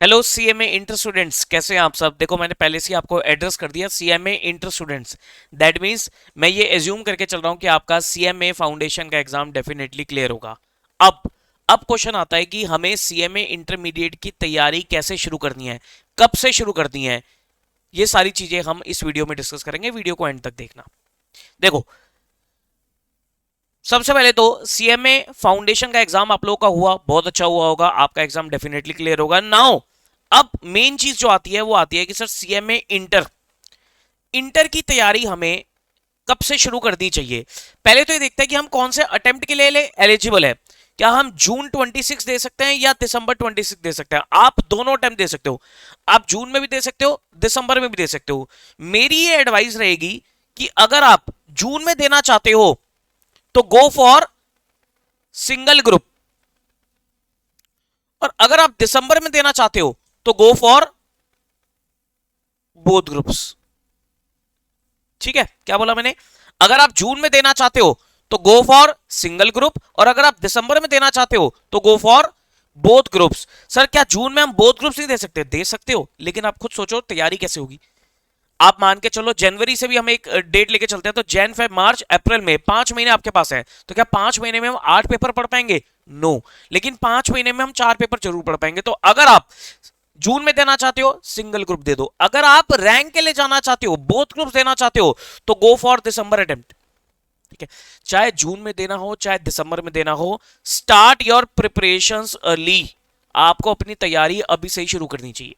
Hello CMA inter students, कैसे हैं आप सब। देखो मैंने पहले से ही आपको एड्रेस कर दिया, CMA inter students. That means मैं ये एज्यूम करके चल रहा हूं कि आपका सीएमए फाउंडेशन का एग्जाम डेफिनेटली क्लियर होगा। अब अब क्वेश्चन आता है कि हमें सीएमए इंटरमीडिएट की तैयारी कैसे शुरू करनी है, कब से शुरू करनी है। ये सारी चीजें हम इस वीडियो में डिस्कस करेंगे, वीडियो को एंड तक देखना। देखो, सबसे पहले तो सीएमए फाउंडेशन का एग्जाम आप लोगों का हुआ, बहुत अच्छा हुआ होगा, आपका एग्जाम डेफिनेटली क्लियर होगा नाउ। अब मेन चीज जो आती है वो आती है कि सर सीएमए इंटर इंटर की तैयारी हमें कब से शुरू करनी चाहिए। पहले तो ये देखते हैं कि हम कौन से अटेम्प्ट के लिए एलिजिबल है। क्या हम जून 26 दे सकते हैं या दिसंबर 26 दे सकते हैं। आप दोनों अटेम्प्ट दे सकते हो, आप जून में भी दे सकते हो, दिसंबर में भी दे सकते हो। मेरी ये एडवाइस रहेगी कि अगर आप जून में देना चाहते हो तो गो फॉर सिंगल ग्रुप, और अगर आप दिसंबर में देना चाहते हो तो गो फॉर बोथ ग्रुप्स। ठीक है, क्या बोला मैंने। अगर आप जून में देना चाहते हो तो गो फॉर सिंगल ग्रुप, और अगर आप दिसंबर में देना चाहते हो तो go for both groups. Sir क्या जून में हम बोथ ग्रुप्स नहीं दे सकते। दे सकते हो, लेकिन आप खुद सोचो तैयारी कैसे होगी। आप मान के चलो जनवरी से भी हम एक डेट लेके चलते हैं, तो जैन फेब मार्च अप्रैल में 5 महीने आपके पास है। तो क्या 5 महीने में हम 8 पेपर पढ़ पाएंगे। नो, लेकिन 5 महीने में हम 4 पेपर जरूर पढ़ पाएंगे। तो अगर आप जून में देना चाहते हो सिंगल ग्रुप दे दो, अगर आप रैंक के लिए जाना चाहते हो, बोथ ग्रुप देना चाहते हो, तो गो फॉर दिसंबर अटेम्प्ट। ठीक है, चाहे जून में देना हो चाहे दिसंबर में देना हो, स्टार्ट योर प्रिपरेशंस अर्ली। आपको अपनी तैयारी अभी से ही शुरू करनी चाहिए।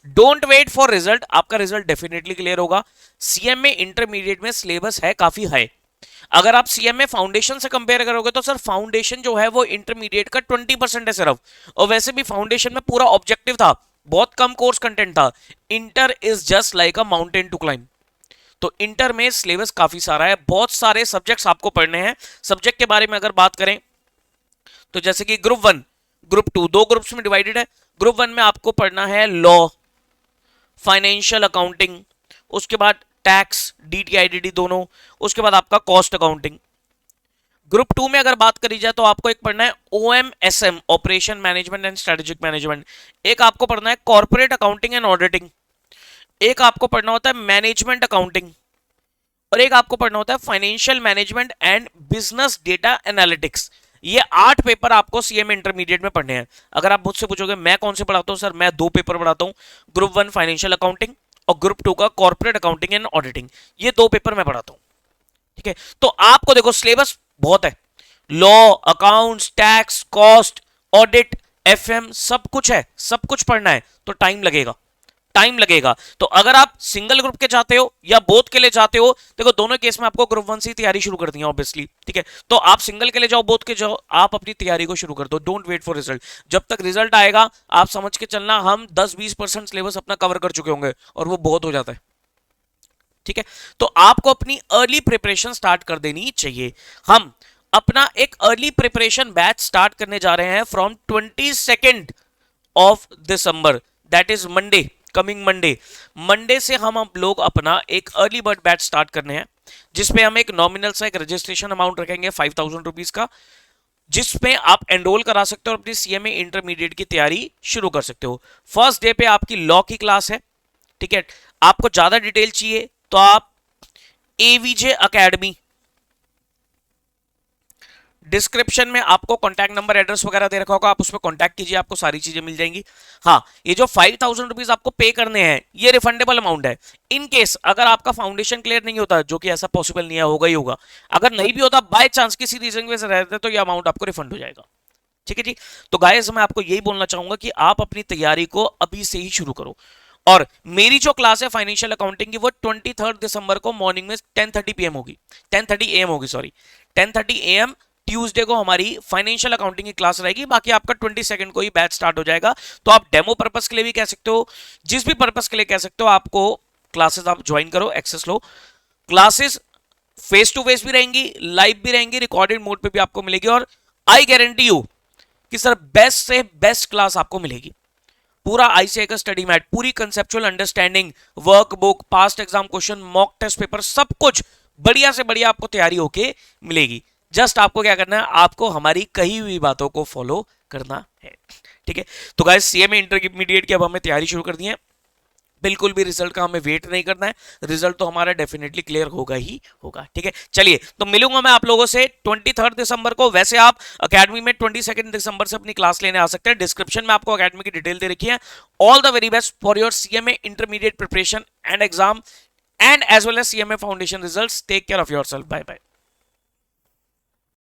डोंट वेट फॉर रिजल्ट, आपका रिजल्ट डेफिनेटली क्लियर होगा। सीएमए इंटरमीडिएट में सिलेबस है काफी हाई। अगर आप सीएमए फाउंडेशन से कंपेयर करोगे तो सर फाउंडेशन जो है वो इंटरमीडिएट का 20% है सिर्फ, और वैसे भी फाउंडेशन में पूरा ऑब्जेक्टिव था, बहुत कम कोर्स कंटेंट था। Inter is just like a mountain to climb. तो इंटर में सिलेबस काफी सारा है, बहुत सारे सब्जेक्ट्स आपको पढ़ने हैं। सब्जेक्ट के बारे में अगर बात करें तो जैसे कि ग्रुप 1, ग्रुप 2, दो ग्रुप्स में डिवाइडेड है। ग्रुप 1 में आपको पढ़ना है लॉ, फाइनेंशियल अकाउंटिंग, उसके बाद टैक्स, डीटीआईडीडी दोनों, उसके बाद आपका कॉस्ट अकाउंटिंग। ग्रुप 2 में अगर बात करी जाए तो आपको एक पढ़ना है OMSM, operation management and strategic management. एक आपको पढ़ना है कॉर्पोरेट अकाउंटिंग एंड ऑडिटिंग। एक आपको पढ़ना होता है मैनेजमेंट अकाउंटिंग, और एक आपको पढ़ना होता है financial management and business data analytics. ये 8 पेपर आपको सीएम इंटरमीडिएट में पढ़ने हैं। अगर आप मुझसे पूछोगे मैं कौन से पढ़ाता हूं, सर मैं 2 पेपर पढ़ाता हूं, ग्रुप 1 फाइनेंशियल अकाउंटिंग और ग्रुप 2 का कॉर्पोरेट अकाउंटिंग एंड ऑडिटिंग। ये 2 पेपर मैं पढ़ाता हूं। ठीक है, तो आपको देखो सिलेबस बहुत है, law, accounts, tax, cost, audit, FM, सब कुछ है, सब कुछ पढ़ना है, तो टाइम लगेगा, टाइम लगेगा। तो अगर आप सिंगल ग्रुप के जाते हो या बोथ के लिए जाते हो, देखो दोनों केस में आपको ग्रुप 1 से तैयारी शुरू करनी है ऑब्वियसली। ठीक है, तो आप सिंगल के लिए जाओ, बोथ के जाओ, आप अपनी तैयारी को शुरू कर दो। Don't wait for result. जब तक रिजल्ट आएगा आप समझ के चलना हम 10-20% सिलेबस अपना कवर कर चुके होंगे, और वो बहुत हो जाता है। ठीक है, तो आपको अपनी अर्ली प्रिपरेशन स्टार्ट कर देनी चाहिए। हम अपना एक अर्ली प्रिपरेशन बैच स्टार्ट करने जा रहे हैं from 22 of December, that is Monday, coming Monday. Monday से हम लोग अपना एक अर्ली बर्ड बैच स्टार्ट करने हैं, जिसपे हम एक नॉमिनल सा एक रजिस्ट्रेशन अमाउंट रखेंगे 5000 रुपीज का, जिसमें आप एनरोल करा सकते हो और अपनी सीएमए इंटरमीडिएट की तैयारी शुरू कर सकते हो। फर्स्ट डे पे आपकी लॉ की क्लास है। ठीक है, आपको ज्यादा डिटेल चाहिए तो आप एवीजे अकेडमी, डिस्क्रिप्शन में आपको कॉन्टैक्ट नंबर एड्रेस वगैरह दे रखा होगा, आप उसमें कॉन्टैक्ट कीजिए, आपको सारी चीजें मिल जाएंगी। हाँ, ये जो 5000 रुपीज आपको पे करने हैं ये रिफंडेबल अमाउंट है। इन केस अगर आपका फाउंडेशन क्लियर नहीं होता, जो कि ऐसा पॉसिबल नहीं है, होगा ही होगा, अगर नहीं भी होता बाय चांस किसी रीजन की वजह से रहते, तो ये अमाउंट आपको रिफंड हो जाएगा। ठीक है जी, तो गाइस मैं आपको यही बोलना चाहूंगा कि आप अपनी तैयारी को अभी से ही शुरू करो। और मेरी जो क्लास है फाइनेंशियल अकाउंटिंग की, वो 23 दिसंबर को मॉर्निंग में 10:30 PM होगी, 10:30 AM होगी, सॉरी 10:30 AM ट्यूसडे को हमारी फाइनेंशियल अकाउंटिंग की क्लास रहेगी। बाकी आपका 22 को ही बैच स्टार्ट हो जाएगा। तो आप डेमो पर्पस के लिए भी कह सकते हो, जिस भी पर्पस के लिए कह सकते हो, आपको क्लासेस आप ज्वाइन करो, एक्सेस लो। क्लासेस फेस टू फेस भी रहेंगी, लाइव भी रहेंगी, रिकॉर्डेड मोड पे भी आपको मिलेगी, और आई गारंटी यू कि सर बेस्ट से बेस्ट क्लास आपको मिलेगी। पूरा आईसीआई का स्टडी मैट, पूरी conceptual understanding, workbook, past exam question, mock test paper, सब कुछ बढ़िया से बढ़िया आपको तैयारी होके मिलेगी। जस्ट आपको क्या करना है, आपको हमारी कही हुई बातों को फॉलो करना है। ठीक है। तो गाइस सीएमए इंटरमीडिएट की अब हमें तैयारी शुरू कर दी है, बिल्कुल भी रिजल्ट का हमें वेट नहीं करना है, रिजल्ट तो हमारा डेफिनेटली क्लियर होगा ही होगा। ठीक है, चलिए तो मिलूंगा मैं आप लोगों से 23 दिसंबर को। वैसे आप अकेडमी में 22 दिसंबर से अपनी क्लास लेने आ सकते हैं, डिस्क्रिप्शन में आपको अकेडमी की डिटेल दे रखी है। All the very best for your CMA intermediate preparation and exam and as well as CMA foundation results. Take care of yourself, bye bye.